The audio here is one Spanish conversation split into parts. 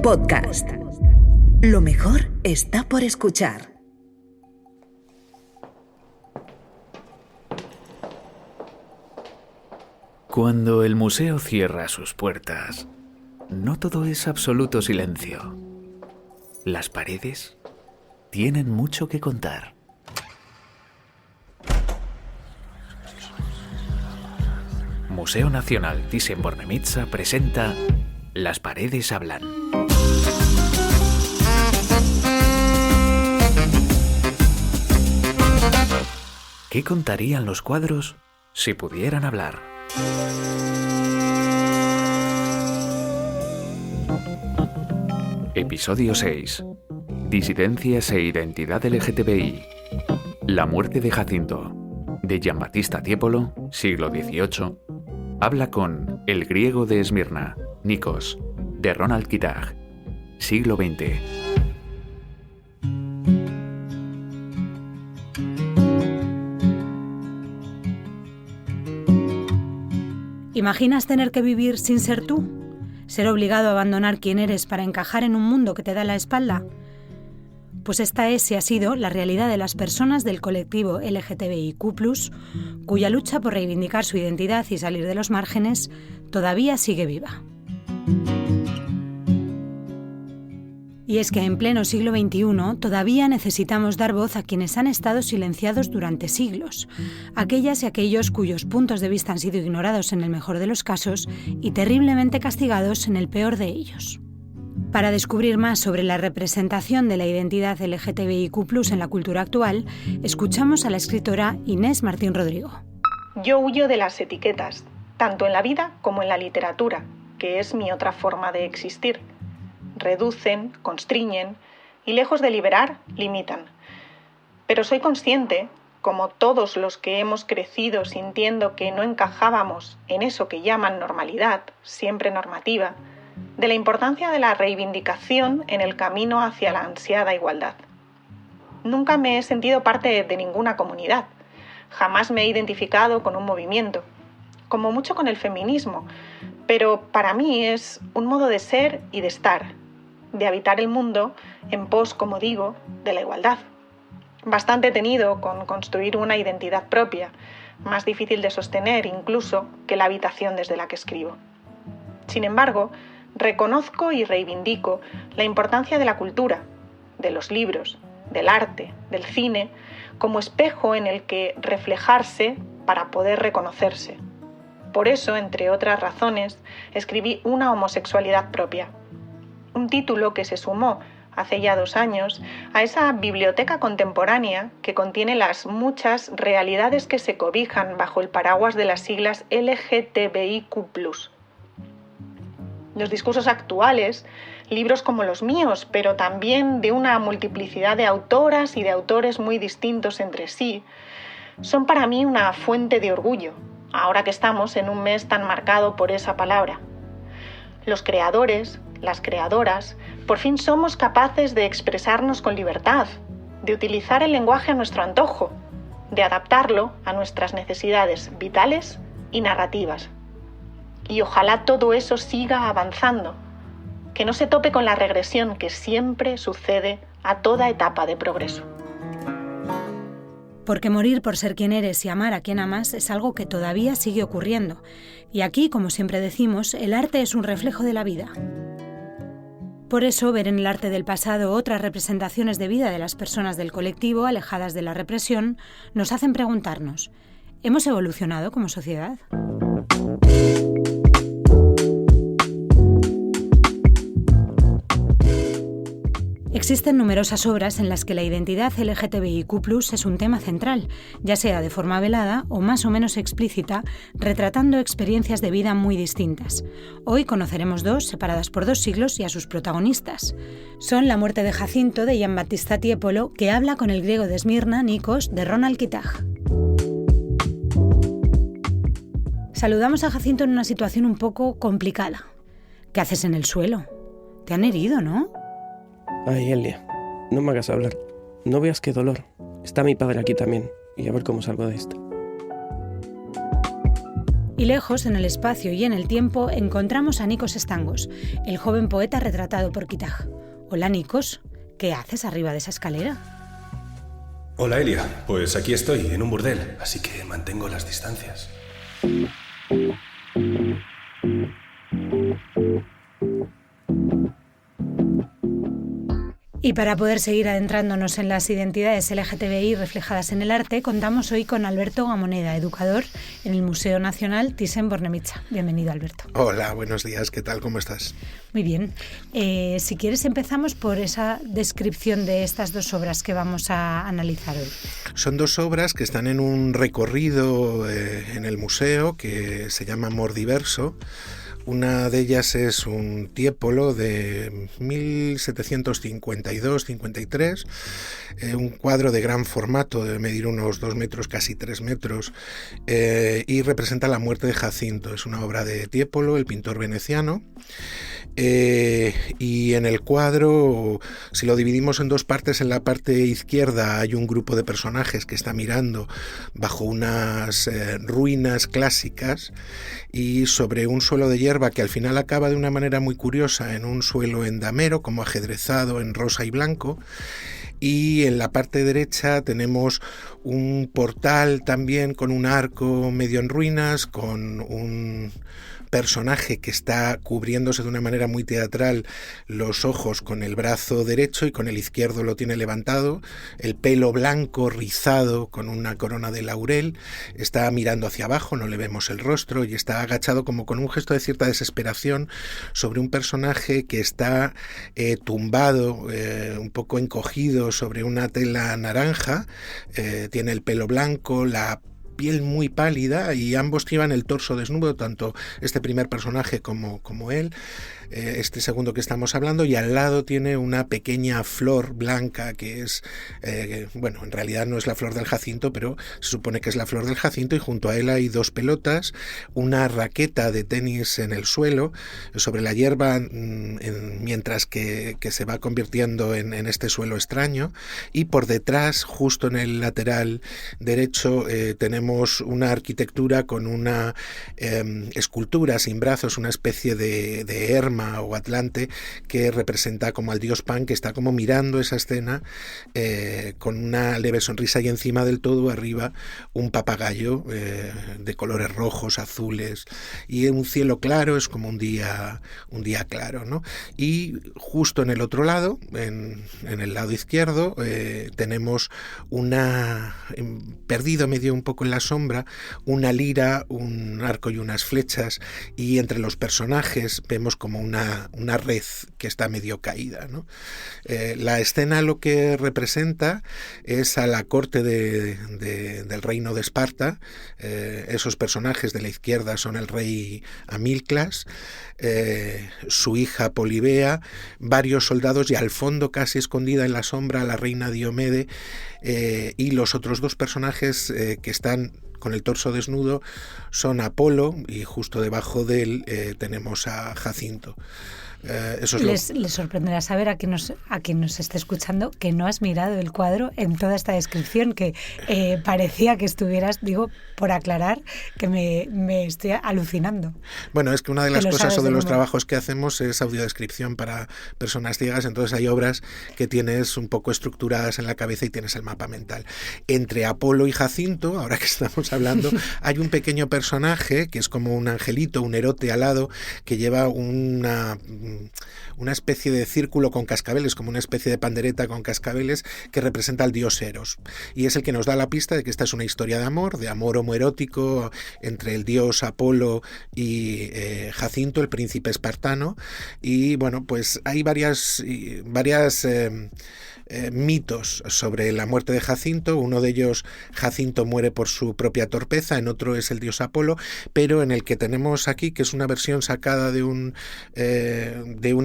Podcast. Lo mejor está por escuchar. Cuando el museo cierra sus puertas, no todo es absoluto silencio. Las paredes tienen mucho que contar. Museo Nacional Thyssen-Bornemisza presenta Las paredes hablan. ¿Qué contarían los cuadros si pudieran hablar? Episodio 6. Disidencias e identidad LGTBI. La muerte de Jacinto, de Giambattista Tiepolo, siglo XVIII, habla con El griego de Esmirna, Nikos, de Ronald Kitaj, siglo XX. ¿Imaginas tener que vivir sin ser tú? ¿Ser obligado a abandonar quién eres para encajar en un mundo que te da la espalda? Pues esta es y ha sido la realidad de las personas del colectivo LGTBIQ+, cuya lucha por reivindicar su identidad y salir de los márgenes todavía sigue viva. Y es que en pleno siglo XXI todavía necesitamos dar voz a quienes han estado silenciados durante siglos, aquellas y aquellos cuyos puntos de vista han sido ignorados en el mejor de los casos y terriblemente castigados en el peor de ellos. Para descubrir más sobre la representación de la identidad LGTBIQ+ en la cultura actual, escuchamos a la escritora Inés Martín Rodrigo. Yo huyo de las etiquetas, tanto en la vida como en la literatura, que es mi otra forma de existir. Reducen, constriñen y lejos de liberar, limitan. Pero soy consciente, como todos los que hemos crecido sintiendo que no encajábamos en eso que llaman normalidad, siempre normativa, de la importancia de la reivindicación en el camino hacia la ansiada igualdad. Nunca me he sentido parte de ninguna comunidad, jamás me he identificado con un movimiento, como mucho con el feminismo, pero para mí es un modo de ser y de estar, de habitar el mundo en pos, como digo, de la igualdad. Bastante he tenido con construir una identidad propia, más difícil de sostener incluso que la habitación desde la que escribo. Sin embargo, reconozco y reivindico la importancia de la cultura, de los libros, del arte, del cine, como espejo en el que reflejarse para poder reconocerse. Por eso, entre otras razones, escribí Una homosexualidad propia, un título que se sumó hace ya 2 años a esa biblioteca contemporánea que contiene las muchas realidades que se cobijan bajo el paraguas de las siglas LGTBIQ+. Los discursos actuales, libros como los míos, pero también de una multiplicidad de autoras y de autores muy distintos entre sí, son para mí una fuente de orgullo, ahora que estamos en un mes tan marcado por esa palabra. Los creadores, las creadoras, por fin somos capaces de expresarnos con libertad, de utilizar el lenguaje a nuestro antojo, de adaptarlo a nuestras necesidades vitales y narrativas. Y ojalá todo eso siga avanzando, que no se tope con la regresión que siempre sucede a toda etapa de progreso. Porque morir por ser quien eres y amar a quien amas es algo que todavía sigue ocurriendo. Y aquí, como siempre decimos, el arte es un reflejo de la vida. Por eso, ver en el arte del pasado otras representaciones de vida de las personas del colectivo alejadas de la represión nos hacen preguntarnos, ¿hemos evolucionado como sociedad? Existen numerosas obras en las que la identidad LGTBIQ+ es un tema central, ya sea de forma velada o más o menos explícita, retratando experiencias de vida muy distintas. Hoy conoceremos 2, separadas por 2 siglos, y a sus protagonistas. Son La muerte de Jacinto, de Giambattista Tiepolo, que habla con El griego de Esmirna, Nikos, de Ronald Kitaj. Saludamos a Jacinto en una situación un poco complicada. ¿Qué haces en el suelo? Te han herido, ¿no? Ay, Elia, no me hagas hablar. No veas qué dolor. Está mi padre aquí también. Y a ver cómo salgo de esto. Y lejos, en el espacio y en el tiempo, encontramos a Nikos Stangos, el joven poeta retratado por Kitaj. Hola, Nikos. ¿Qué haces arriba de esa escalera? Hola, Elia. Pues aquí estoy, en un burdel, así que mantengo las distancias. Y para poder seguir adentrándonos en las identidades LGTBI reflejadas en el arte, contamos hoy con Alberto Gamoneda, educador en el Museo Nacional Thyssen-Bornemisza. Bienvenido, Alberto. Hola, buenos días. ¿Qué tal? ¿Cómo estás? Muy bien. Si quieres, empezamos por esa descripción de estas dos obras que vamos a analizar hoy. Son dos obras que están en un recorrido en el museo que se llama Amor Diverso. Una de ellas es un Tiepolo de 1752-53, un cuadro de gran formato, de medir unos 2 metros, casi 3 metros, y representa la muerte de Jacinto. Es una obra de Tiepolo, el pintor veneciano. Y en el cuadro, si lo dividimos en dos partes, en la parte izquierda hay un grupo de personajes que está mirando bajo unas ruinas clásicas y sobre un suelo de hierba que al final acaba de una manera muy curiosa en un suelo en damero, como ajedrezado en rosa y blanco. Y en la parte derecha tenemos un portal también con un arco medio en ruinas, con un personaje que está cubriéndose de una manera muy teatral los ojos con el brazo derecho y con el izquierdo lo tiene levantado, el pelo blanco rizado con una corona de laurel, está mirando hacia abajo, no le vemos el rostro y está agachado como con un gesto de cierta desesperación sobre un personaje que está tumbado, un poco encogido sobre una tela naranja, tiene el pelo blanco, la piel muy pálida y ambos llevan el torso desnudo, tanto este primer personaje como él, este segundo que estamos hablando, y al lado tiene una pequeña flor blanca que es, bueno, en realidad no es la flor del jacinto, pero se supone que es la flor del jacinto, y junto a él hay dos pelotas, una raqueta de tenis en el suelo, sobre la hierba, mientras que se va convirtiendo en este suelo extraño, y por detrás, justo en el lateral derecho, tenemos una arquitectura con una escultura sin brazos, una especie de herma o atlante que representa como al dios Pan, que está como mirando esa escena con una leve sonrisa, y encima del todo arriba un papagayo de colores rojos, azules, y un cielo claro, es como un día claro, ¿no? Y justo en el otro lado, en el lado izquierdo, tenemos perdido medio un poco en la sombra, una lira, un arco y unas flechas, y entre los personajes vemos como una red que está medio caída, ¿no? La escena lo que representa es a la corte del reino de Esparta. Esos personajes de la izquierda son el rey Amilclas, su hija Polibea, varios soldados, y al fondo, casi escondida en la sombra, la reina Diomede, y los otros dos personajes que están con el torso desnudo son Apolo, y justo debajo de él tenemos a Jacinto. Eso es Les sorprenderá saber a quien nos esté escuchando que no has mirado el cuadro en toda esta descripción, que parecía que estuvieras, digo, por aclarar, que me estoy alucinando. Bueno, es que una de las cosas o de los trabajos que hacemos es audiodescripción para personas ciegas, entonces hay obras que tienes un poco estructuradas en la cabeza y tienes el mapa mental. Entre Apolo y Jacinto, ahora que estamos hablando, hay un pequeño personaje que es como un angelito, un erote alado, que lleva una especie de círculo con cascabeles, como una especie de pandereta con cascabeles, que representa al dios Eros, y es el que nos da la pista de que esta es una historia de amor homoerótico entre el dios Apolo y Jacinto, el príncipe espartano. Y bueno, pues hay varias mitos sobre la muerte de Jacinto. Uno de ellos, Jacinto muere por su propia torpeza, en otro es el dios Apolo, pero en el que tenemos aquí, que es una versión sacada de un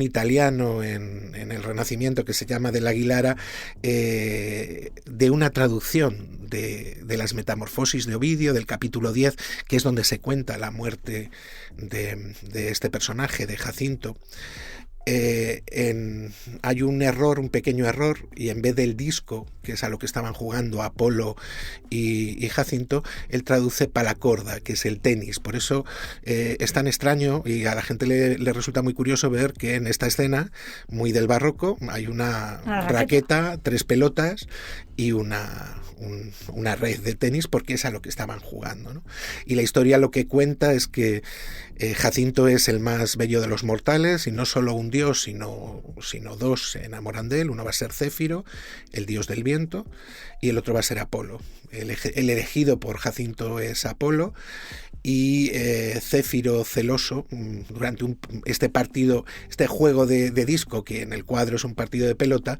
italiano en el Renacimiento, que se llama del Aguilara, de una traducción de las Metamorfosis de Ovidio, del capítulo 10, que es donde se cuenta la muerte de este personaje, de Jacinto. hay un error, un pequeño error, y en vez del disco, que es a lo que estaban jugando Apolo y Jacinto, él traduce palacorda, que es el tenis. Por eso es tan extraño y a la gente le resulta muy curioso ver que en esta escena, muy del barroco, hay una raqueta, 3 pelotas y una red de tenis, porque es a lo que estaban jugando, ¿no? Y la historia lo que cuenta es que Jacinto es el más bello de los mortales, y no solo un dios, sino 2 se enamoran de él. Uno va a ser Céfiro, el dios del viento, y el otro va a ser Apolo. El elegido por Jacinto es Apolo, y Céfiro, celoso, durante este juego de disco, que en el cuadro es un partido de pelota,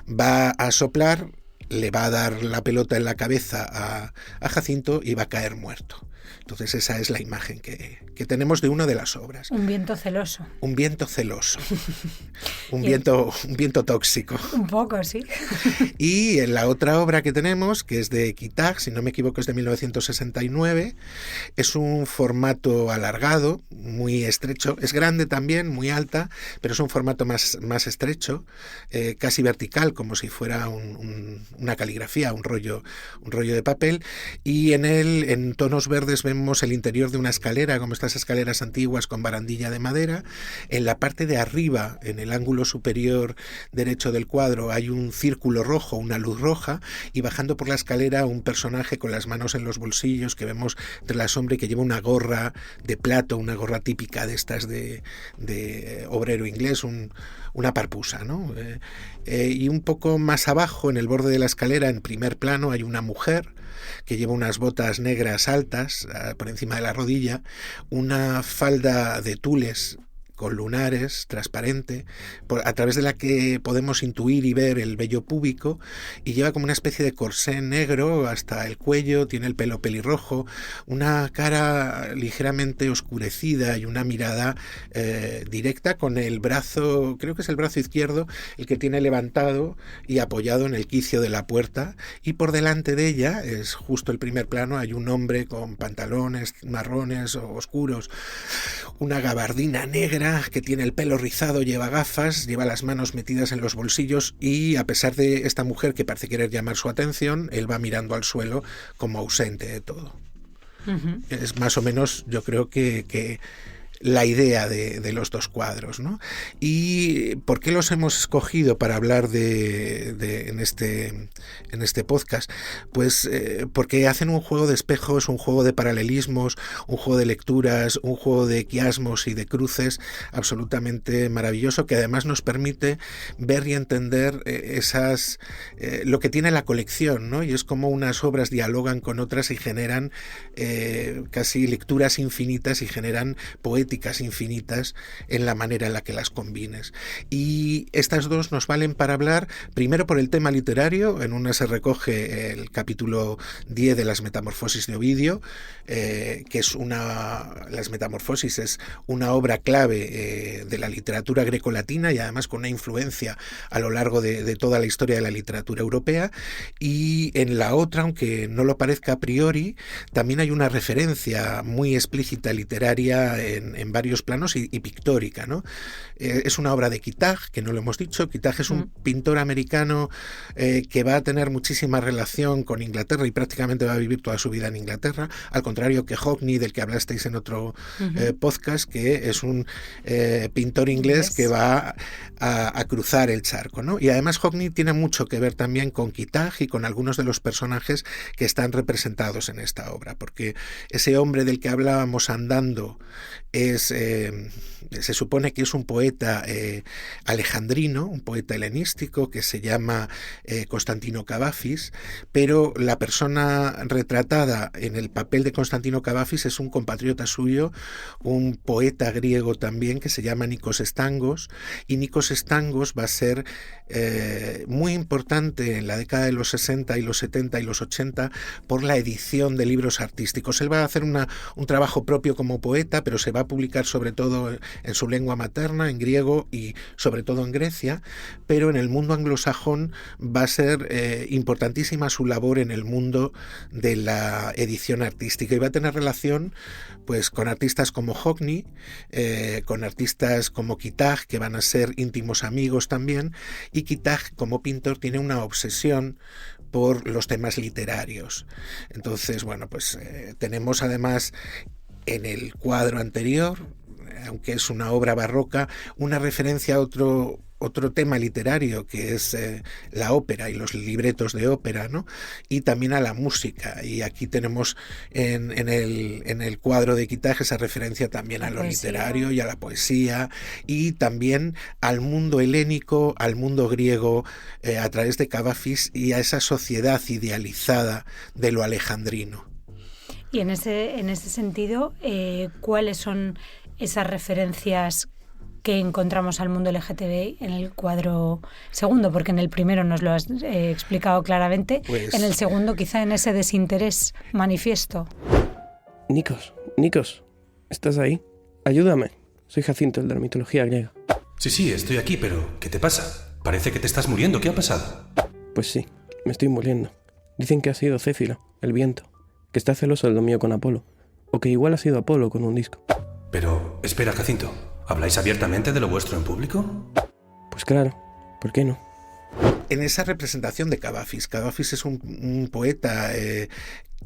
va a soplar, le va a dar la pelota en la cabeza a Jacinto y va a caer muerto. Entonces esa es la imagen que tenemos de una de las obras. Un viento celoso. Un viento celoso. un viento tóxico. Un poco, sí. Y en la otra obra que tenemos, que es de Kitag, si no me equivoco es de 1969, es un formato alargado, muy estrecho. Es grande también, muy alta, pero es un formato más estrecho, casi vertical, como si fuera una caligrafía, un rollo de papel. Y en él, en tonos verdes, vemos el interior de una escalera, como estas escaleras antiguas con barandilla de madera. En la parte de arriba, en el ángulo superior derecho del cuadro, hay un círculo rojo, una luz roja, y bajando por la escalera un personaje con las manos en los bolsillos, que vemos entre la sombra, y que lleva una gorra de plato, una gorra típica de estas de obrero inglés, una parpusa, ¿no? Y un poco más abajo, en el borde de la escalera, en primer plano, hay una mujer que lleva unas botas negras altas por encima de la rodilla, una falda de tules con lunares, transparente, a través de la que podemos intuir y ver el vello púbico, y lleva como una especie de corsé negro hasta el cuello, tiene el pelo pelirrojo, una cara ligeramente oscurecida y una mirada directa, con el brazo, creo que es el brazo izquierdo, el que tiene levantado y apoyado en el quicio de la puerta, y por delante de ella, es justo el primer plano, hay un hombre con pantalones marrones o oscuros, una gabardina negra, que tiene el pelo rizado, lleva gafas, lleva las manos metidas en los bolsillos, y a pesar de esta mujer que parece querer llamar su atención, él va mirando al suelo como ausente de todo. Uh-huh. Es más o menos, yo creo que la idea de los dos cuadros, ¿no? ¿Y por qué los hemos escogido para hablar en este podcast? Pues porque hacen un juego de espejos, un juego de paralelismos, un juego de lecturas, un juego de quiasmos y de cruces absolutamente maravilloso, que además nos permite ver y entender lo que tiene la colección, ¿no? Y es como unas obras dialogan con otras y generan casi lecturas infinitas, y generan poéticas infinitas en la manera en la que las combines. Y estas dos nos valen para hablar, primero, por el tema literario. En una se recoge el capítulo 10 de las Metamorfosis de Ovidio, que es las Metamorfosis es una obra clave de la literatura grecolatina, y además con una influencia a lo largo de toda la historia de la literatura europea. Y en la otra, aunque no lo parezca a priori, también hay una referencia muy explícita literaria en varios planos y pictórica, ¿no? Es una obra de Kitag, que no lo hemos dicho. Kitag es un pintor americano que va a tener muchísima relación con Inglaterra y prácticamente va a vivir toda su vida en Inglaterra, al contrario que Hockney, del que hablasteis en otro podcast, que es un pintor inglés que va a cruzar el charco, ¿no? Y además Hockney tiene mucho que ver también con Kitag y con algunos de los personajes que están representados en esta obra, porque ese hombre del que hablábamos andando se supone que es un poeta alejandrino, un poeta helenístico que se llama Constantino Cavafis, pero la persona retratada en el papel de Constantino Cavafis es un compatriota suyo, un poeta griego también, que se llama Nikos Stangos, y Nikos Stangos va a ser muy importante en la década de los 60 y los 70 y los 80 por la edición de libros artísticos. Él va a hacer un trabajo propio como poeta, pero se va a publicar sobre todo en su lengua materna, en griego y sobre todo en Grecia, pero en el mundo anglosajón va a ser importantísima su labor en el mundo de la edición artística y va a tener relación pues con artistas como Hockney, con artistas como Kitag, que van a ser íntimos amigos también, y Kitag como pintor tiene una obsesión por los temas literarios. Entonces, bueno, pues tenemos además en el cuadro anterior, aunque es una obra barroca, una referencia a otro tema literario que es la ópera y los libretos de ópera, ¿no? Y también a la música. Y aquí tenemos en el cuadro de Kitag esa referencia también a lo literario y a la poesía y también al mundo helénico, al mundo griego, a través de Cavafis y a esa sociedad idealizada de lo alejandrino. Y en ese sentido, ¿cuáles son esas referencias que encontramos al mundo LGTBI en el cuadro segundo? Porque en el primero nos lo has explicado claramente, pues, en el segundo quizá en ese desinterés manifiesto. Nikos, ¿estás ahí? Ayúdame, soy Jacinto, el de la mitología griega. Sí, estoy aquí, pero ¿qué te pasa? Parece que te estás muriendo, ¿qué ha pasado? Pues sí, me estoy muriendo. Dicen que ha sido Céfiro, el viento, que está celoso de lo mío con Apolo, o que igual ha sido Apolo con un disco. Pero, espera, Jacinto, ¿habláis abiertamente de lo vuestro en público? Pues claro, ¿por qué no? En esa representación de Cavafis es un poeta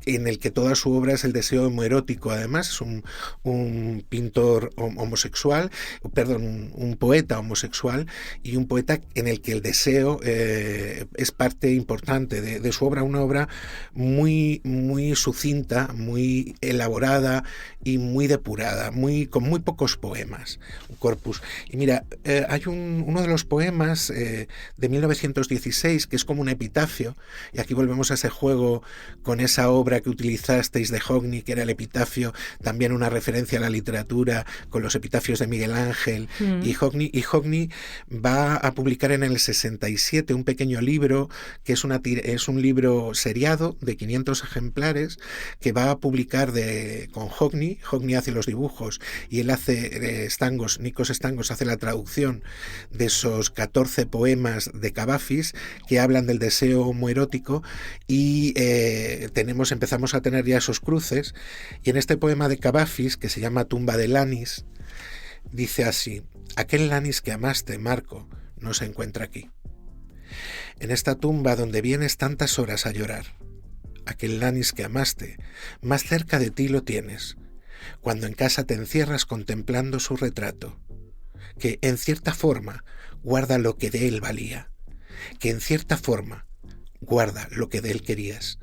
en el que toda su obra es el deseo homoerótico. Además es un pintor homosexual, un poeta homosexual y un poeta en el que el deseo es parte importante de su obra, una obra muy, muy sucinta, muy elaborada y muy depurada, con muy pocos poemas, un corpus. Y mira, hay uno de los poemas de 1916 que es como un epitafio, y aquí volvemos a ese juego con esa obra que utilizasteis de Hockney, que era el epitafio, también una referencia a la literatura con los epitafios de Miguel Ángel y Hockney va a publicar en el 67 un pequeño libro que es un libro seriado de 500 ejemplares que va a publicar con Hockney. Hockney hace los dibujos y él hace Nikos Stangos hace la traducción de esos 14 poemas de Cavafis que hablan del deseo homoerótico y empezamos a tener ya esos cruces, y en este poema de Cavafis, que se llama Tumba de Lanis, dice así: aquel Lanis que amaste, Marco, no se encuentra aquí. En esta tumba donde vienes tantas horas a llorar, aquel Lanis que amaste, más cerca de ti lo tienes, cuando en casa te encierras contemplando su retrato, que en cierta forma guarda lo que de él valía, que en cierta forma guarda lo que de él querías.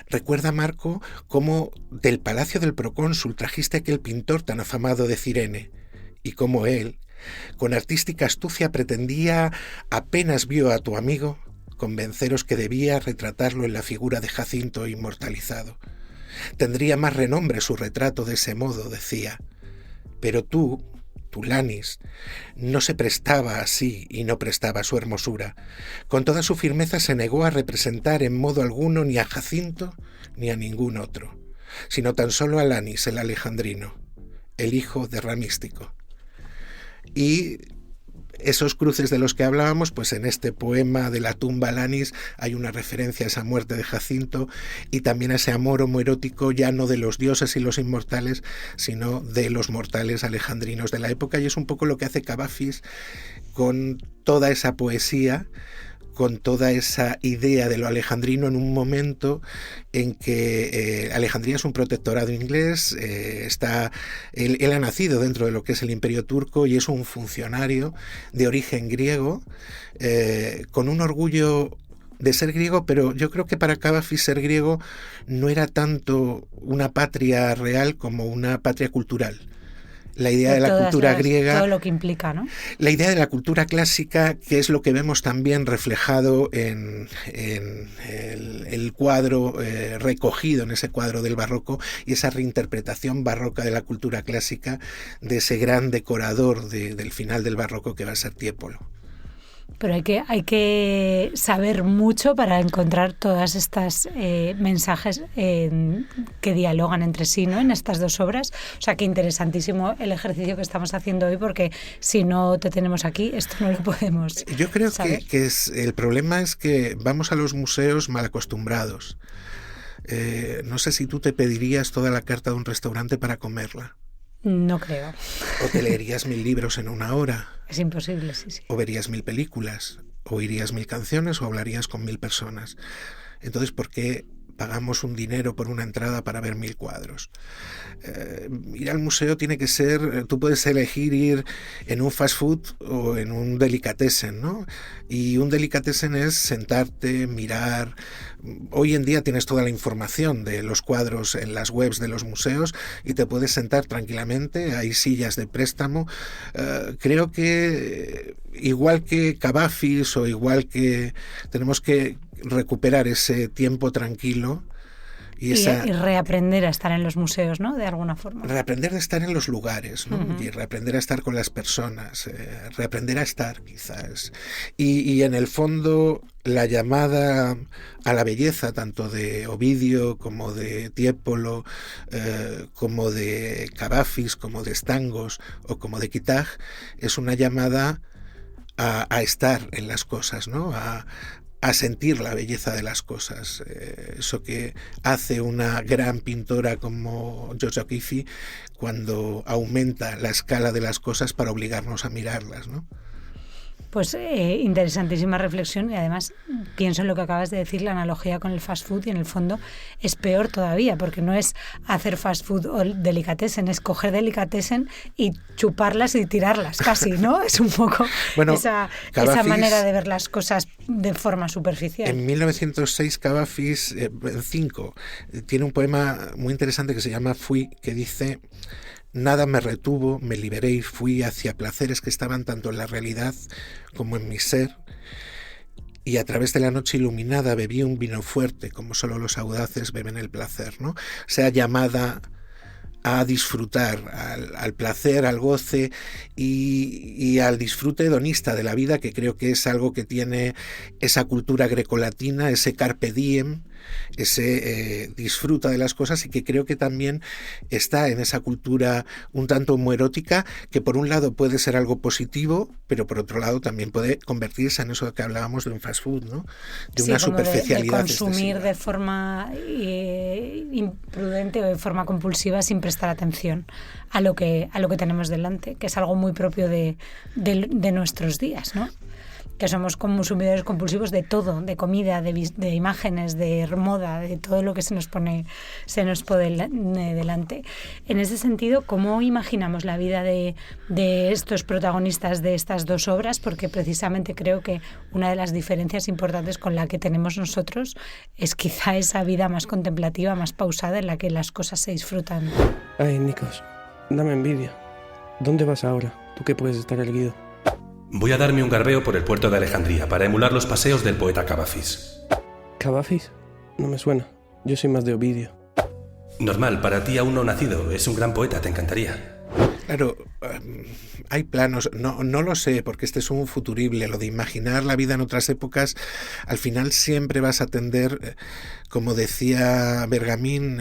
Recuerda, Marco, cómo del palacio del procónsul trajiste aquel pintor tan afamado de Cirene, y cómo él, con artística astucia, pretendía, apenas vio a tu amigo, convenceros que debía retratarlo en la figura de Jacinto inmortalizado. Tendría más renombre su retrato de ese modo, decía. Pero tú, Lanis, no se prestaba así y no prestaba su hermosura. Con toda su firmeza se negó a representar en modo alguno ni a Jacinto ni a ningún otro, sino tan solo a Lanis, el alejandrino, el hijo de Ramístico. Y esos cruces de los que hablábamos, pues en este poema de la tumba Lanis hay una referencia a esa muerte de Jacinto y también a ese amor homoerótico ya no de los dioses y los inmortales, sino de los mortales alejandrinos de la época, y es un poco lo que hace Cavafis con toda esa poesía, con toda esa idea de lo alejandrino en un momento en que Alejandría es un protectorado inglés, él ha nacido dentro de lo que es el Imperio Turco y es un funcionario de origen griego, con un orgullo de ser griego, pero yo creo que para Cavafis ser griego no era tanto una patria real como una patria cultural. La idea de la cultura griega, todo lo que implica, ¿no? La idea de la cultura clásica, que es lo que vemos también reflejado en el cuadro recogido en ese cuadro del barroco, y esa reinterpretación barroca de la cultura clásica de ese gran decorador del final del barroco que va a ser Tiepolo. Pero hay que saber mucho para encontrar todas estas mensajes que dialogan entre sí, ¿no? En estas dos obras. O sea, que interesantísimo el ejercicio que estamos haciendo hoy, porque si no te tenemos aquí, esto no lo podemos Yo creo saber. que el problema es que vamos a los museos mal acostumbrados. No sé si tú te pedirías toda la carta de un restaurante para comerla. No creo. O te leerías 1000 libros en una hora. Es imposible, sí. O verías 1000 películas. O oirías 1000 canciones o hablarías con 1000 personas. Entonces, ¿por qué pagamos un dinero por una entrada para ver 1000 cuadros? Ir al museo tiene que ser, tú puedes elegir ir en un fast food o en un delicatessen, ¿no? Y un delicatessen es sentarte, mirar. Hoy en día tienes toda la información de los cuadros en las webs de los museos y te puedes sentar tranquilamente, hay sillas de préstamo. Creo que igual que Cavafis o igual que tenemos que recuperar ese tiempo tranquilo y reaprender a estar en los museos, ¿no? De alguna forma. Reaprender a estar en los lugares, ¿no? Uh-huh. Y reaprender a estar con las personas, reaprender a estar, quizás. Y en el fondo, la llamada a la belleza, tanto de Ovidio como de Tiepolo, como de Cavafis, como de Stangos o como de Kitag, es una llamada a estar en las cosas, ¿no? A sentir la belleza de las cosas. Eso que hace una gran pintora como Georgia O'Keeffe cuando aumenta la escala de las cosas para obligarnos a mirarlas, ¿no? Pues interesantísima reflexión, y además pienso en lo que acabas de decir, la analogía con el fast food, y en el fondo es peor todavía, porque no es hacer fast food o delicatessen, es coger delicatessen y chuparlas y tirarlas casi, ¿no? Es un poco esa manera de ver las cosas de forma superficial. En 1906 Cavafis, en 5, tiene un poema muy interesante que se llama Fui, que dice: nada me retuvo, me liberé y fui hacia placeres que estaban tanto en la realidad como en mi ser, y a través de la noche iluminada bebí un vino fuerte, como solo los audaces beben el placer, ¿no? Sea llamada a disfrutar, al placer, al goce y al disfrute hedonista de la vida, que creo que es algo que tiene esa cultura grecolatina, ese carpe diem, ese disfruta de las cosas, y que creo que también está en esa cultura un tanto homoerótica, que por un lado puede ser algo positivo, pero por otro lado también puede convertirse en eso que hablábamos de un fast food, ¿no? De una superficialidad. De consumir de forma imprudente o de forma compulsiva sin prestar atención a lo que tenemos delante, que es algo muy propio de nuestros días, ¿no? Que somos consumidores compulsivos de todo, de comida, de imágenes, de moda, de todo lo que se nos pone delante. En ese sentido, ¿cómo imaginamos la vida de estos protagonistas de estas dos obras? Porque precisamente creo que una de las diferencias importantes con la que tenemos nosotros es quizá esa vida más contemplativa, más pausada, en la que las cosas se disfrutan. Ay, Nikos, dame envidia. ¿Dónde vas ahora? Tú que puedes estar erguido. Voy a darme un garbeo por el puerto de Alejandría para emular los paseos del poeta Cavafis. ¿Cavafis? No me suena. Yo soy más de Ovidio. Normal, para ti aún no nacido. Es un gran poeta, te encantaría. Claro, hay planos, no lo sé, porque este es un futurible, lo de imaginar la vida en otras épocas, al final siempre vas a tender, como decía Bergamín,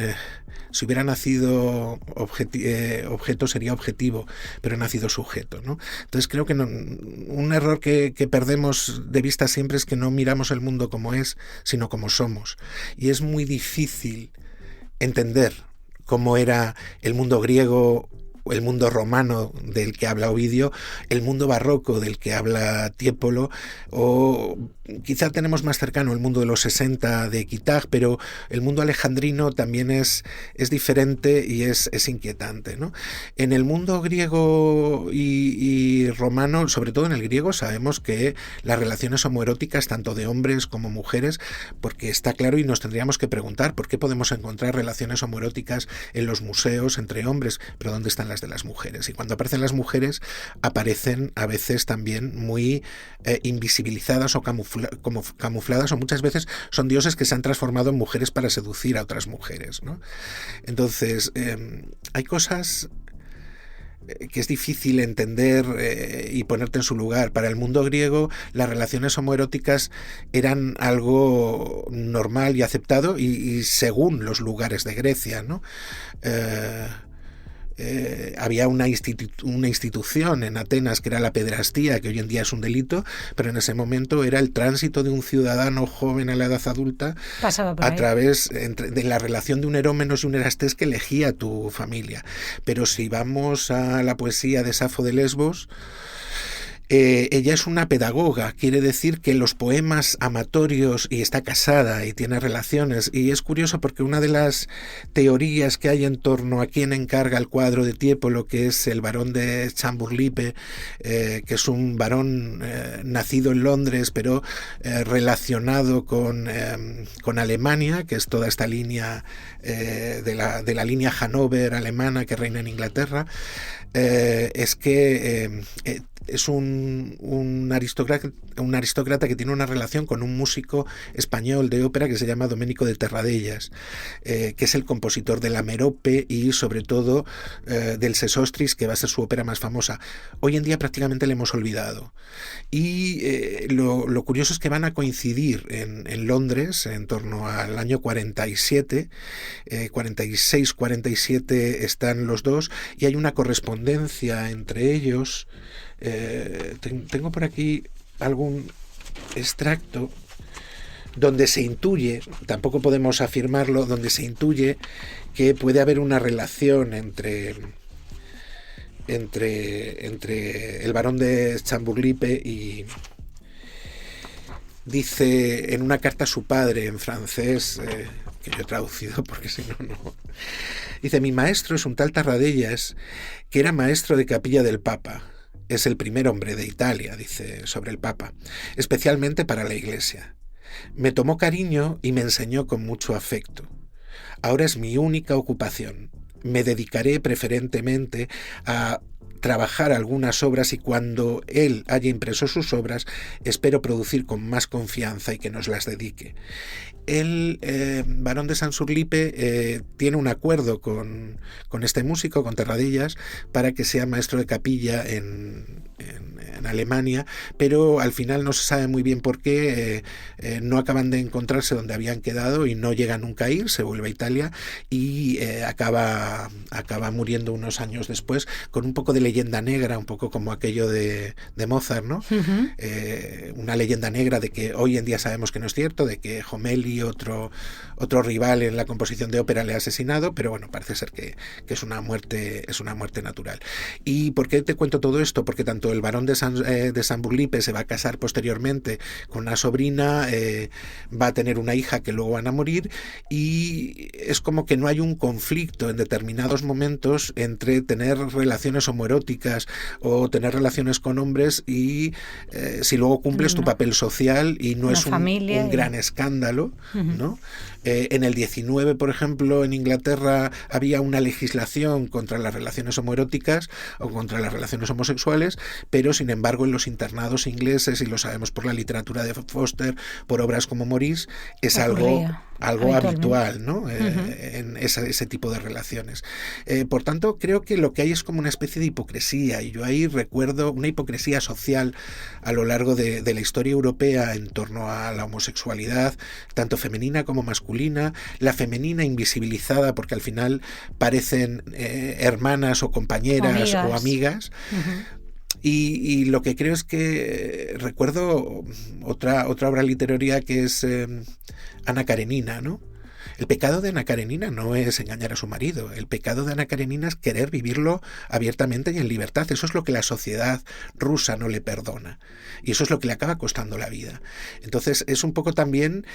si hubiera nacido objeto sería objetivo, pero ha nacido sujeto, ¿no? Entonces creo que un error que perdemos de vista siempre es que no miramos el mundo como es, sino como somos. Y es muy difícil entender cómo era el mundo griego, el mundo romano del que habla Ovidio, el mundo barroco del que habla Tiepolo, o quizá tenemos más cercano el mundo de los 60 de Kitag, pero el mundo alejandrino también es diferente y es inquietante, ¿no? En el mundo griego y romano, sobre todo en el griego, sabemos que las relaciones homoeróticas, tanto de hombres como mujeres, porque está claro, y nos tendríamos que preguntar por qué podemos encontrar relaciones homoeróticas en los museos entre hombres, pero ¿dónde están las de las mujeres? Y cuando aparecen las mujeres, aparecen a veces también muy invisibilizadas o camufladas, o muchas veces son dioses que se han transformado en mujeres para seducir a otras mujeres, ¿no? Entonces, hay cosas que es difícil entender y ponerte en su lugar. Para el mundo griego, las relaciones homoeróticas eran algo normal y aceptado, y según los lugares de Grecia, ¿no? Había una institución en Atenas que era la pedrastía, que hoy en día es un delito, pero en ese momento era el tránsito de un ciudadano joven a la edad adulta a través de la relación de un erómenos y un erastés que elegía tu familia. Pero si vamos a la poesía de Safo de Lesbos, ella es una pedagoga, quiere decir que los poemas amatorios, y está casada y tiene relaciones, y es curioso porque una de las teorías que hay en torno a quién encarga el cuadro de Tiepolo, que es el barón de Chamburlipe, que es un varón nacido en Londres pero relacionado con Alemania, que es toda esta línea de la línea Hannover alemana que reina en Inglaterra, es que es un aristócrata que tiene una relación con un músico español de ópera que se llama Domenico de Terradellas, que es el compositor de la Merope y sobre todo del Sesostris, que va a ser su ópera más famosa. Hoy en día prácticamente le hemos olvidado. Y lo curioso es que van a coincidir en Londres en torno al año 47, 46-47 están los dos, y hay una correspondencia entre ellos. Tengo por aquí algún extracto donde se intuye, tampoco podemos afirmarlo, donde se intuye que puede haber una relación entre el barón de Chamburlipe y... Dice en una carta a su padre en francés, que yo he traducido porque si no... Dice: mi maestro es un tal Terradellas que era maestro de capilla del Papa. Es el primer hombre de Italia, dice, sobre el Papa, especialmente para la Iglesia. Me tomó cariño y me enseñó con mucho afecto. Ahora es mi única ocupación. Me dedicaré preferentemente a trabajar algunas obras, y cuando él haya impreso sus obras, espero producir con más confianza y que nos las dedique. El barón de Chamburlipe tiene un acuerdo con este músico, con Terradellas, para que sea maestro de capilla en Alemania, pero al final no se sabe muy bien por qué, no acaban de encontrarse donde habían quedado y no llega nunca a ir, se vuelve a Italia y acaba muriendo unos años después con un poco de leyenda negra, un poco como aquello de Mozart, ¿no? Uh-huh. Una leyenda negra de que hoy en día sabemos que no es cierto, de que Jommelli, otro rival en la composición de ópera, le ha asesinado, pero bueno, parece ser que es una muerte natural. ¿Y por qué te cuento todo esto? Porque tanto el barón de Chamburlipe se va a casar posteriormente con una sobrina, va a tener una hija que luego van a morir, y es como que no hay un conflicto en determinados momentos entre tener relaciones homoeróticas o tener relaciones con hombres y si luego cumples tu papel social y no es un gran escándalo, uh-huh. ¿no? En el 19, por ejemplo, en Inglaterra había una legislación contra las relaciones homoeróticas o contra las relaciones homosexuales, pero sin embargo en los internados ingleses, y lo sabemos por la literatura de Foster, por obras como Maurice, es algo habitual, ¿no? Uh-huh. En ese tipo de relaciones. Por tanto, creo que lo que hay es como una especie de hipocresía, y yo ahí recuerdo una hipocresía social a lo largo de la historia europea en torno a la homosexualidad, tanto femenina como masculina, la femenina invisibilizada porque al final parecen hermanas o compañeras o amigas. Uh-huh. Y lo que creo es que recuerdo otra obra literaria que es Ana Karenina, ¿no? El pecado de Ana Karenina no es engañar a su marido. El pecado de Ana Karenina es querer vivirlo abiertamente y en libertad. Eso es lo que la sociedad rusa no le perdona. Y eso es lo que le acaba costando la vida. Entonces es un poco también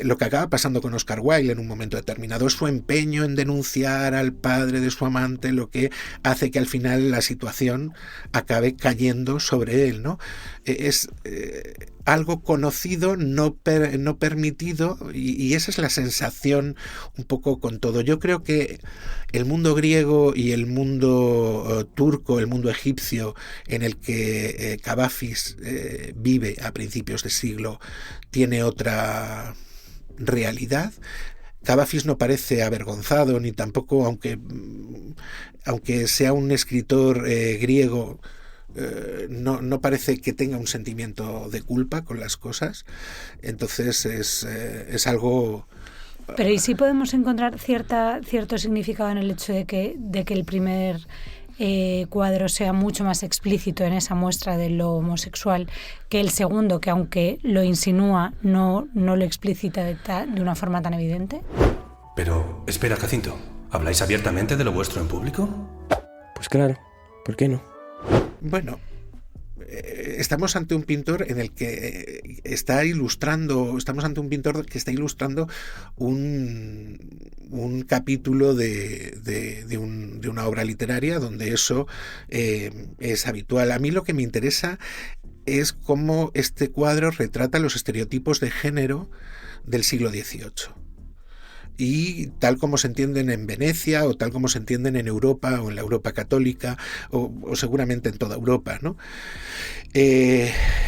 lo que acaba pasando con Oscar Wilde en un momento determinado. Es su empeño en denunciar al padre de su amante lo que hace que al final la situación acabe cayendo sobre él, ¿no? Es algo conocido, no permitido, y esa es la sensación un poco con todo. Yo creo que el mundo griego y el mundo turco, el mundo egipcio en el que Cavafis vive a principios de siglo, tiene otra realidad. Cavafis no parece avergonzado, ni tampoco, aunque sea un escritor griego, no parece que tenga un sentimiento de culpa con las cosas. Entonces es algo... Pero ¿y si podemos encontrar cierto significado en el hecho de que el primer cuadro sea mucho más explícito en esa muestra de lo homosexual que el segundo, que aunque lo insinúa, no lo explicita de una forma tan evidente? Pero, espera, Jacinto, ¿habláis abiertamente de lo vuestro en público? Pues claro, ¿por qué no? Bueno, estamos ante un pintor en el que estamos ante un pintor que está ilustrando un capítulo de una obra literaria donde eso es habitual. A mí lo que me interesa es cómo este cuadro retrata los estereotipos de género del siglo XVIII. Y tal como se entienden en Venecia, o tal como se entienden en Europa, o en la Europa católica, o seguramente en toda Europa, ¿no?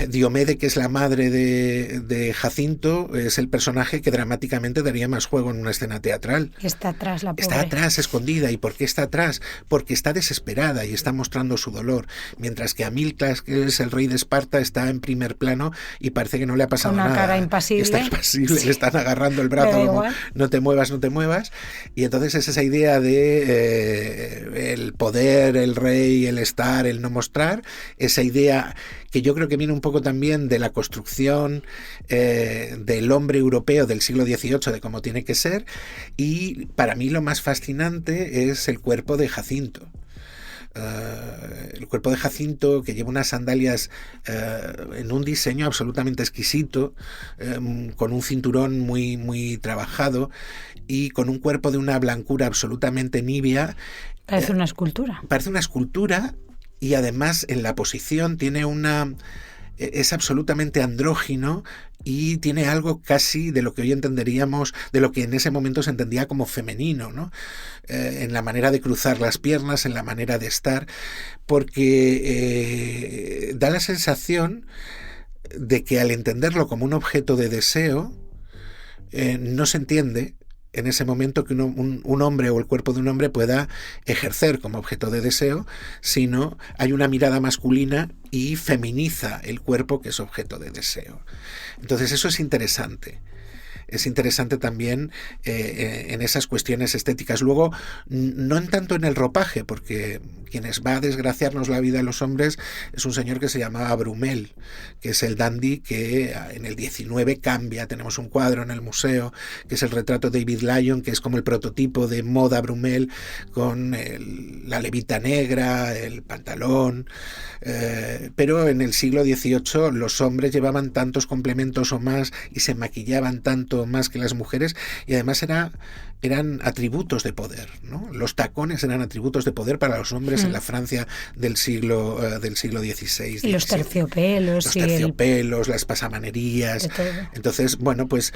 Diomede, que es la madre de Jacinto, es el personaje que dramáticamente daría más juego en una escena teatral. Está atrás la pobre. Está atrás, escondida. ¿Y por qué está atrás? Porque está desesperada y está mostrando su dolor. Mientras que Amilcas, que es el rey de Esparta, está en primer plano y parece que no le ha pasado nada. Con una cara impasible. Está impasible, sí. Le están agarrando el brazo como no te muevas. Y entonces es esa idea de el poder, el rey, el estar, el no mostrar, esa idea que yo creo que viene un poco también de la construcción del hombre europeo del siglo XVIII, de cómo tiene que ser, y para mí lo más fascinante es el cuerpo de Jacinto. El cuerpo de Jacinto, que lleva unas sandalias en un diseño absolutamente exquisito, con un cinturón muy, muy trabajado y con un cuerpo de una blancura absolutamente nibia. Parece una escultura. Parece una escultura. Y además en la posición es absolutamente andrógino y tiene algo casi de lo que hoy entenderíamos, de lo que en ese momento se entendía como femenino, ¿no? En la manera de cruzar las piernas, en la manera de estar, porque da la sensación de que al entenderlo como un objeto de deseo, no se entiende en ese momento que un hombre o el cuerpo de un hombre pueda ejercer como objeto de deseo, sino hay una mirada masculina y feminiza el cuerpo que es objeto de deseo. Entonces eso es interesante. Es interesante también en esas cuestiones estéticas. Luego, no en tanto en el ropaje, porque quienes va a desgraciarnos la vida a los hombres es un señor que se llamaba Brumel, que es el dandy que en el 19 cambia. Tenemos un cuadro en el museo que es el retrato de David Lyon, que es como el prototipo de moda Brumel, con la levita negra, el pantalón. Pero en el siglo XVIII los hombres llevaban tantos complementos o más y se maquillaban tanto más que las mujeres, y además eran atributos de poder, ¿no? Los tacones eran atributos de poder para los hombres en la Francia del siglo XVI. Y los terciopelos. Las pasamanerías. Entonces, bueno, pues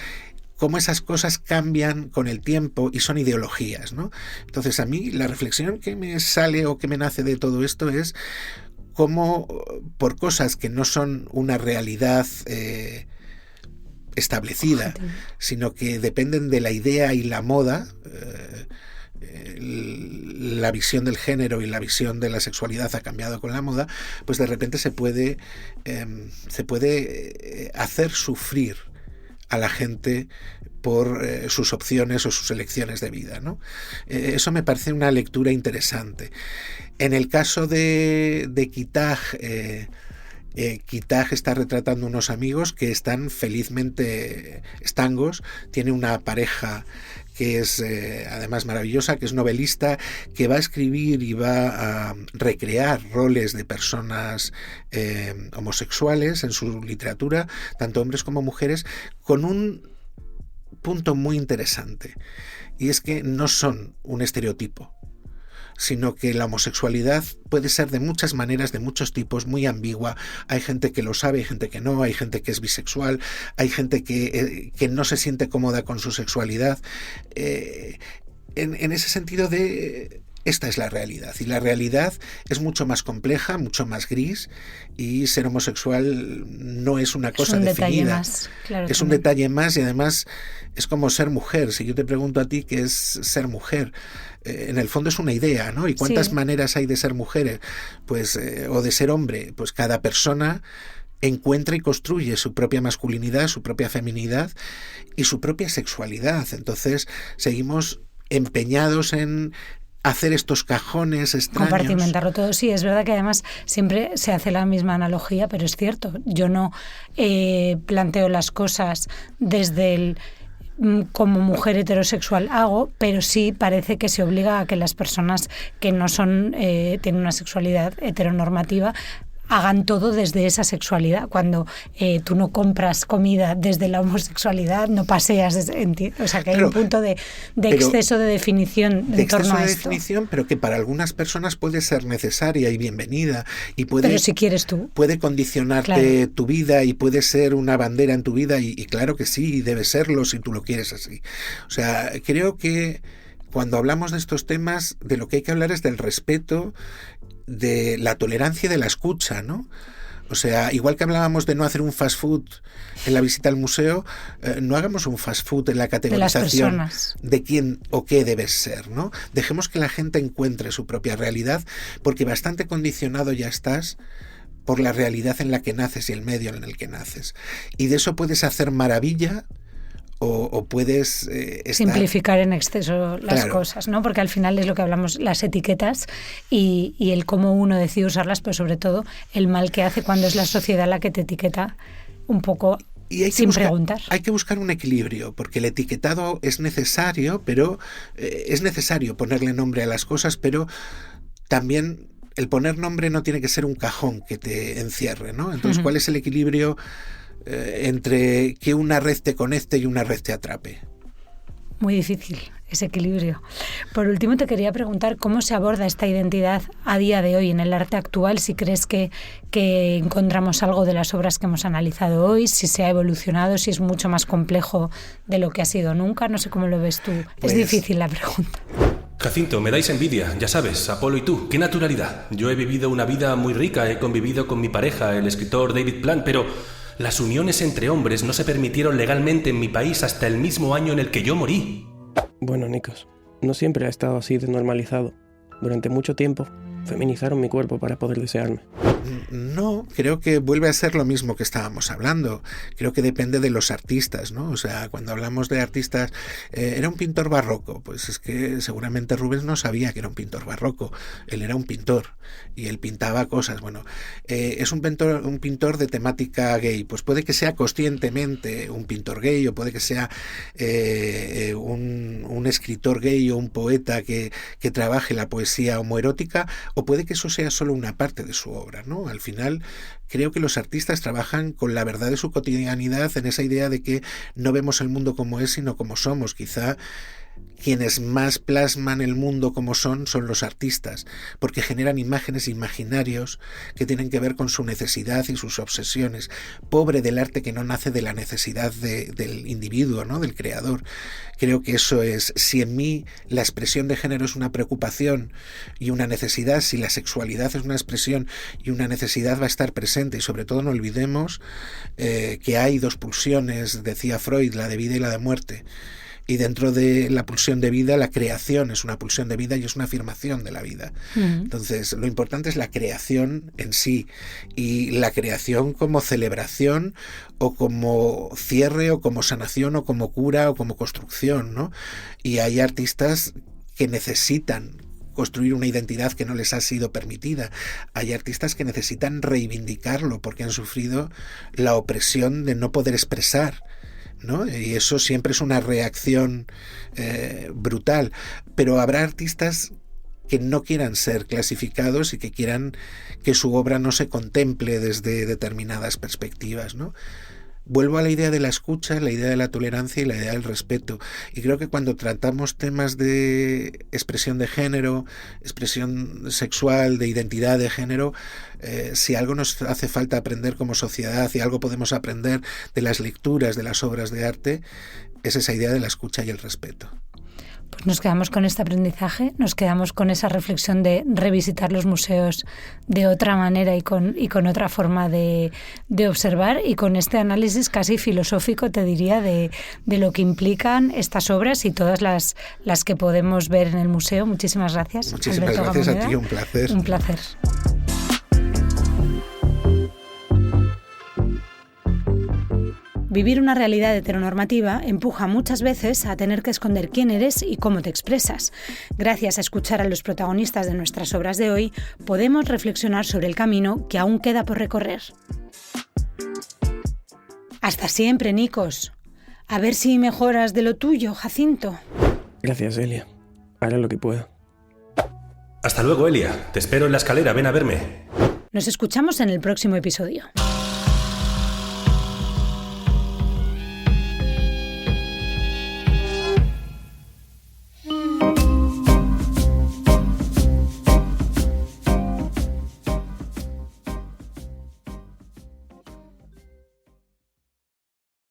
cómo esas cosas cambian con el tiempo y son ideologías, ¿no? Entonces, a mí la reflexión que me sale o que me nace de todo esto es cómo por cosas que no son una realidad establecida, sino que dependen de la idea y la moda, la visión del género y la visión de la sexualidad ha cambiado con la moda, pues de repente se puede hacer sufrir a la gente por sus opciones o sus elecciones de vida, ¿no? Eso me parece una lectura interesante. En el caso de Kitaj, Kitaj está retratando unos amigos que están felizmente estangos. Tiene una pareja que es además maravillosa, que es novelista, que va a escribir y va a recrear roles de personas homosexuales en su literatura, tanto hombres como mujeres, con un punto muy interesante, y es que no son un estereotipo, sino que la homosexualidad puede ser de muchas maneras, de muchos tipos, muy ambigua. Hay gente que lo sabe, hay gente que no, hay gente que es bisexual, hay gente que no se siente cómoda con su sexualidad. En ese sentido de esta es la realidad. Y la realidad es mucho más compleja, mucho más gris, y ser homosexual no es una cosa definida. Es un detalle más, claro. Es un detalle más, y además es como ser mujer. Si yo te pregunto a ti qué es ser mujer, en el fondo es una idea, ¿no? ¿Y cuántas maneras hay de ser mujer? Pues, o de ser hombre. Pues cada persona encuentra y construye su propia masculinidad, su propia feminidad y su propia sexualidad. Entonces seguimos empeñados en hacer estos cajones extraños. Compartimentarlo todo. Sí, es verdad que además siempre se hace la misma analogía, pero es cierto. Yo no planteo las cosas desde el como mujer heterosexual hago, pero sí parece que se obliga a que las personas que no son tienen una sexualidad heteronormativa hagan todo desde esa sexualidad. Cuando tú no compras comida desde la homosexualidad, no paseas, o sea que hay un punto de exceso de definición en torno a esto. Definición, pero que para algunas personas puede ser necesaria y bienvenida, y puede, pero si quieres tú, puede condicionarte tu vida, y puede ser una bandera en tu vida, y claro que sí, y debe serlo si tú lo quieres así. O sea, creo que cuando hablamos de estos temas, de lo que hay que hablar es del respeto, de la tolerancia y de la escucha, ¿no? O sea, igual que hablábamos de no hacer un fast food en la visita al museo, no hagamos un fast food en la categorización de quién o qué debes ser, ¿no? Dejemos que la gente encuentre su propia realidad, porque bastante condicionado ya estás por la realidad en la que naces y el medio en el que naces. Y de eso puedes hacer maravilla, o puedes simplificar en exceso las cosas, ¿no? Porque al final es lo que hablamos, las etiquetas y el cómo uno decide usarlas, pero sobre todo el mal que hace cuando es la sociedad la que te etiqueta un poco sin preguntar. Hay que buscar un equilibrio, porque el etiquetado es necesario, pero es necesario ponerle nombre a las cosas, pero también el poner nombre no tiene que ser un cajón que te encierre, ¿no? Entonces, ¿cuál es el equilibrio entre que una red te conecte y una red te atrape? Muy difícil ese equilibrio. Por último, te quería preguntar cómo se aborda esta identidad a día de hoy en el arte actual, si crees que encontramos algo de las obras que hemos analizado hoy, si se ha evolucionado, si es mucho más complejo de lo que ha sido nunca. No sé cómo lo ves tú. Pues, es difícil la pregunta. Jacinto, me dais envidia, ya sabes, Apolo y tú, qué naturalidad. Yo he vivido una vida muy rica, he convivido con mi pareja, el escritor David Plant, pero las uniones entre hombres no se permitieron legalmente en mi país hasta el mismo año en el que yo morí. Bueno, Nikos, no siempre ha estado así de normalizado. Durante mucho tiempo feminizaron mi cuerpo para poder desearme. No, creo que vuelve a ser lo mismo que estábamos hablando. Creo que depende de los artistas, ¿no? O sea, cuando hablamos de artistas, era un pintor barroco, pues es que seguramente Rubens no sabía que era un pintor barroco. Él era un pintor y él pintaba cosas. Bueno, es un pintor de temática gay. Pues puede que sea conscientemente un pintor gay, o puede que sea un escritor gay o un poeta que trabaje la poesía homoerótica, o puede que eso sea solo una parte de su obra, ¿no? Al final, creo que los artistas trabajan con la verdad de su cotidianidad, en esa idea de que no vemos el mundo como es, sino como somos. Quizá quienes más plasman el mundo como son los artistas, porque generan imágenes e imaginarios que tienen que ver con su necesidad y sus obsesiones. Pobre del arte que no nace de la necesidad del individuo, ¿no? Del creador. Creo que eso es, si en mí la expresión de género es una preocupación y una necesidad, si la sexualidad es una expresión y una necesidad, va a estar presente. Y sobre todo no olvidemos que hay dos pulsiones, decía Freud, la de vida y la de muerte. Y dentro de la pulsión de vida, la creación es una pulsión de vida y es una afirmación de la vida. Entonces, lo importante es la creación en sí, y la creación como celebración, o como cierre, o como sanación, o como cura, o como construcción, ¿no? Y hay artistas que necesitan construir una identidad que no les ha sido permitida. Hay artistas que necesitan reivindicarlo porque han sufrido la opresión de no poder expresar, ¿no? Y eso siempre es una reacción brutal. Pero habrá artistas que no quieran ser clasificados y que quieran que su obra no se contemple desde determinadas perspectivas, ¿no? Vuelvo a la idea de la escucha, la idea de la tolerancia y la idea del respeto. Y creo que cuando tratamos temas de expresión de género, expresión sexual, de identidad de género, si algo nos hace falta aprender como sociedad, y algo podemos aprender de las lecturas de las obras de arte, es esa idea de la escucha y el respeto. Pues nos quedamos con este aprendizaje, nos quedamos con esa reflexión de revisitar los museos de otra manera y con otra forma de observar, y con este análisis casi filosófico, te diría, de lo que implican estas obras y todas las que podemos ver en el museo. Muchísimas gracias. Muchísimas Alberto gracias Gamoneda. a ti, un placer. Un placer. Vivir una realidad heteronormativa empuja muchas veces a tener que esconder quién eres y cómo te expresas. Gracias a escuchar a los protagonistas de nuestras obras de hoy, podemos reflexionar sobre el camino que aún queda por recorrer. Hasta siempre, Nikos. A ver si mejoras de lo tuyo, Jacinto. Gracias, Elia. Haré lo que pueda. Hasta luego, Elia. Te espero en la escalera, ven a verme. Nos escuchamos en el próximo episodio.